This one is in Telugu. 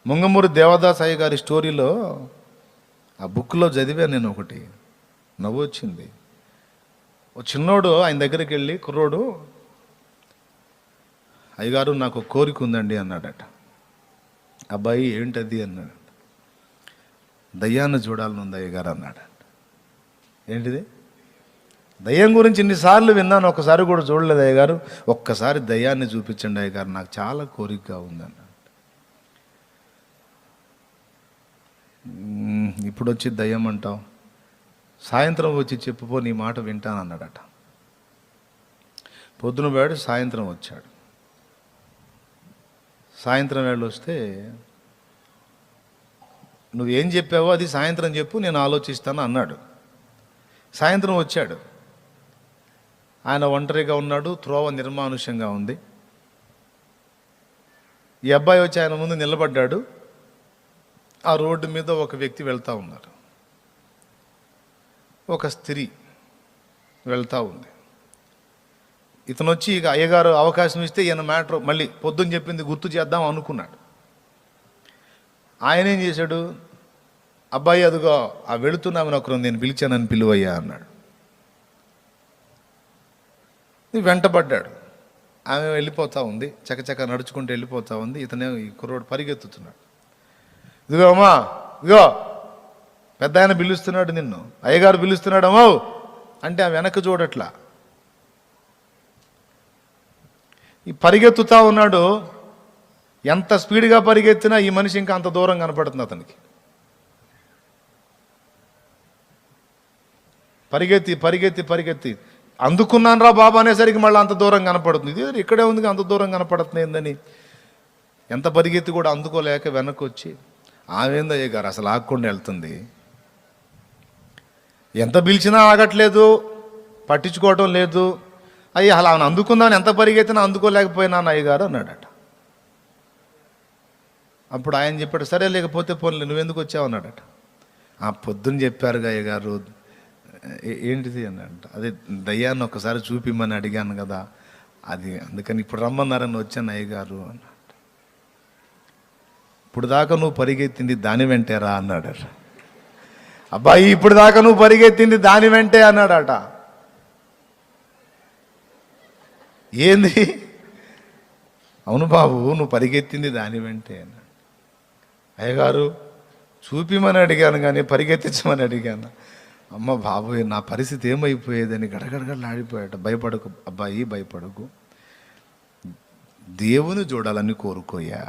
ముంగమూరి దేవదాస్ అయ్య గారి స్టోరీలో ఆ బుక్లో చదివాను నేను ఒకటి, నవ్వు వచ్చింది. ఓ చిన్నోడు ఆయన దగ్గరికి వెళ్ళి, కుర్రోడు, అయ్యగారు నాకు కోరిక ఉందండి అన్నాడట. అబ్బాయి ఏంటది అన్నాడు. దయ్యాన్ని చూడాలని ఉంది అయ్యగారు అన్నాడు. ఏంటిది? దయ్యం గురించి ఇన్నిసార్లు విన్నాను, ఒక్కసారి కూడా చూడలేదు అయ్యగారు, ఒక్కసారి దయ్యాన్ని చూపించండి అయ్యగారు, నాకు చాలా కోరికగా ఉందన్నాడు. ఇప్పుడు వచ్చి దయ్యం అంటావు, సాయంత్రం వచ్చి చెప్పుపో, నీ మాట వింటానన్నాడట. పొద్దున వేడు సాయంత్రం వచ్చాడు. సాయంత్రం వేళ వస్తే, నువ్వేం చెప్పావో అది సాయంత్రం చెప్పు, నేను ఆలోచిస్తాను అన్నాడు. సాయంత్రం వచ్చాడు. ఆయన ఒంటరిగా ఉన్నాడు, త్రోవ నిర్మానుష్యంగా ఉంది. ఈ అబ్బాయి వచ్చి ఆయన ముందు నిలబడ్డాడు. ఆ రోడ్డు మీద ఒక వ్యక్తి వెళ్తూ ఉన్నారు, ఒక స్త్రీ వెళ్తూ ఉంది. ఇతను వచ్చి ఇక అయ్యగారు అవకాశం ఇస్తే ఈయన మ్యాటర్ మళ్ళీ పొద్దున్న చెప్పింది గుర్తు చేద్దాం అనుకున్నాడు. ఆయన ఏం చేశాడు, అబ్బాయి అదిగో ఆ వెళుతున్నామని ఒకరు నేను పిలిచానని పిలువయ్యా అన్నాడు. వెంటబడ్డాడు. ఆమె వెళ్ళిపోతూ ఉంది, చకచక నడుచుకుంటూ వెళ్ళిపోతూ ఉంది. ఇతనే ఈ కుర్రోడు పరిగెత్తుతున్నాడు. ఇదిగో అమ్మా, ఇదిగో పెద్ద ఆయన పిలుస్తున్నాడు నిన్ను, అయ్యగారు పిలుస్తున్నాడు అమ్మో అంటే ఆ వెనక్కి చూడట్లా. ఈ పరిగెత్తుతా ఉన్నాడు. ఎంత స్పీడ్గా పరిగెత్తినా ఈ మనిషి ఇంకా అంత దూరం కనపడుతుంది అతనికి. పరిగెత్తి పరిగెత్తి పరిగెత్తి అందుకున్నాను రా బాబా అనేసరికి మళ్ళీ అంత దూరం కనపడుతుంది. ఇది ఇక్కడే ఉంది, అంత దూరం కనపడుతుంది ఏందని ఎంత పరిగెత్తి కూడా అందుకోలేక వెనక్కి వచ్చి, ఆమెంది అయ్యగారు అసలు ఆగకుండా వెళ్తుంది, ఎంత పిలిచినా ఆగట్లేదు, పట్టించుకోవటం లేదు, అయ్యి అలా అందుకుందామని ఎంత పరిగెత్తినా అందుకోలేకపోయినాను అయ్యగారు అన్నాడట. అప్పుడు ఆయన చెప్పాడు, సరే లేకపోతే పోన్లే నువ్వెందుకు వచ్చావు అన్నాడట. పొద్దున్న చెప్పారుగా అయ్యగారు. ఏంటిది అన్నాడట. అదే దయ్యాన్ని ఒకసారి చూపిమ్మని అడిగాను కదా, అది అందుకని ఇప్పుడు రమ్మన్నారని వచ్చాను అయ్యగారు అన్నాడు. ఇప్పుడు దాకా నువ్వు పరిగెత్తింది దాని వెంటేరా అన్నాడట. అబ్బాయి ఇప్పుడు దాకా నువ్వు పరిగెత్తింది దాని వెంటే అన్నాడట. ఏంది? అవును బాబు, నువ్వు పరిగెత్తింది దాని వెంటే అన్నాడు. అయ్యగారు చూపిమని అడిగాను కానీ పరిగెత్తించమని అడిగాను. అమ్మ బాబోయ్, నా పరిస్థితి ఏమైపోయేదని గడగడగడలాడిపోయాట. భయపడకు అబ్బాయి, భయపడకు, దేవుని చూడాలని కోరుకోయా.